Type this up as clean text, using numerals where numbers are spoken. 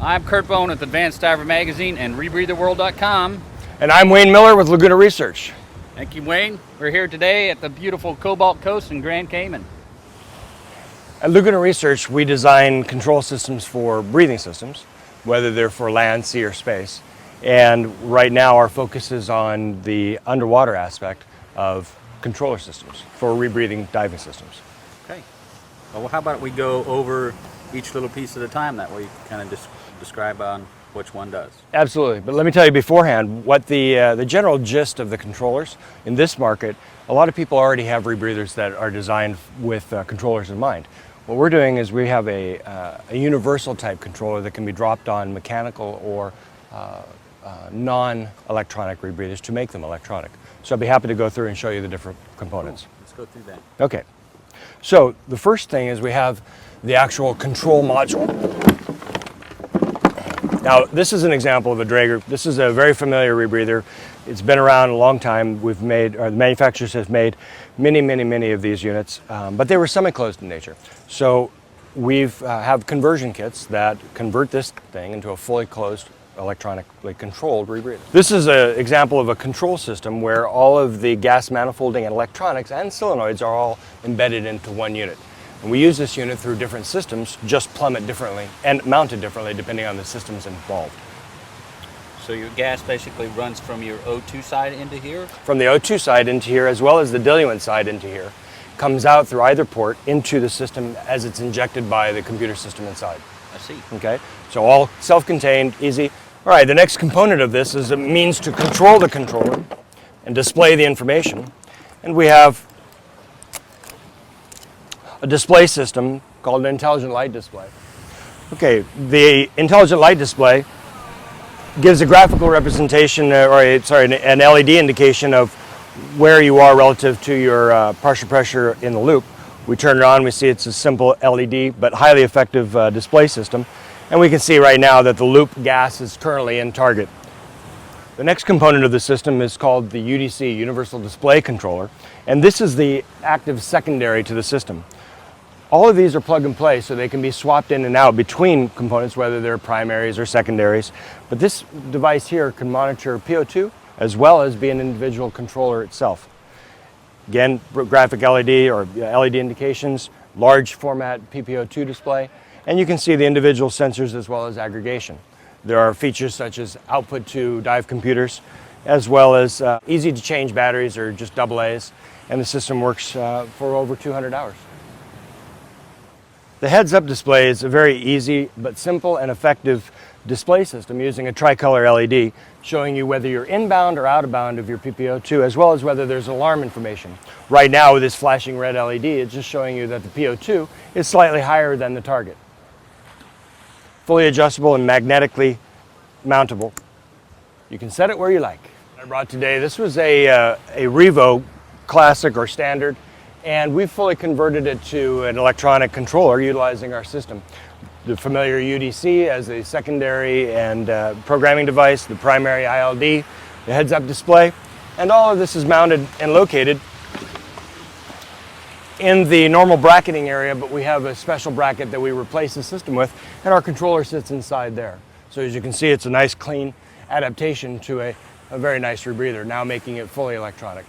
I'm Curt Bowen with Advanced Diver Magazine and rebreatherworld.com. And I'm Wayne Miller with Laguna Research. Thank you, Wayne. We're here today at the beautiful Cobalt Coast in Grand Cayman. At Laguna Research, we design control systems for breathing systems, whether they're for land, sea, or space. And right now our focus is on the underwater aspect of controller systems for rebreathing diving systems. Okay. Well, how about we go over each little piece at a time, that way you can kind of describe on which one does. Absolutely, but let me tell you beforehand what the general gist of the controllers in this market. A lot of people already have rebreathers that are designed with controllers in mind. What we're doing is we have a universal type controller that can be dropped on mechanical or non-electronic rebreathers to make them electronic. So I'd be happy to go through and show you the different components. Cool. Let's go through that. Okay, so the first thing is we have the actual control module. Now, this is an example of a Draeger. This is a very familiar rebreather. It's been around a long time. The manufacturers have made many of these units, but they were semi-closed in nature. So we've have conversion kits that convert this thing into a fully closed, electronically controlled rebreather. This is an example of a control system where all of the gas manifolding and electronics and solenoids are all embedded into one unit. And we use this unit through different systems, just plummet differently and mounted differently depending on the systems involved. So your gas basically runs from your O2 side into here? From the O2 side into here, as well as the diluent side into here, comes out through either port into the system as it's injected by the computer system inside. I see. Okay, so all self-contained, easy. All right, the next component of this is a means to control the controller and display the information. And we have a display system called an intelligent light display. Okay, the intelligent light display gives a graphical representation, an LED indication of where you are relative to your partial pressure in the loop. We turn it on, we see it's a simple LED but highly effective display system. And we can see right now that the loop gas is currently in target. The next component of the system is called the UDC, Universal Display Controller, and this is the active secondary to the system. All of these are plug and play, so they can be swapped in and out between components, whether they're primaries or secondaries. But this device here can monitor PO2 as well as be an individual controller itself. Again, graphic LED or LED indications, large format PPO2 display, and you can see the individual sensors as well as aggregation. There are features such as output to dive computers, as well as easy to change batteries or just AA's, and the system works for over 200 hours. The heads-up display is a very easy but simple and effective display system using a tricolor LED, showing you whether you're inbound or out of bound of your PPO2, as well as whether there's alarm information. Right now with this flashing red LED, it's just showing you that the PO2 is slightly higher than the target. Fully adjustable and magnetically mountable. You can set it where you like. I brought today, this was a Revo Classic or Standard, and we've fully converted it to an electronic controller utilizing our system. The familiar UDC as a secondary and programming device, the primary ILD, the heads-up display, and all of this is mounted and located in the normal bracketing area, but we have a special bracket that we replace the system with, and our controller sits inside there. So as you can see, it's a nice clean adaptation to a very nice rebreather, now making it fully electronic.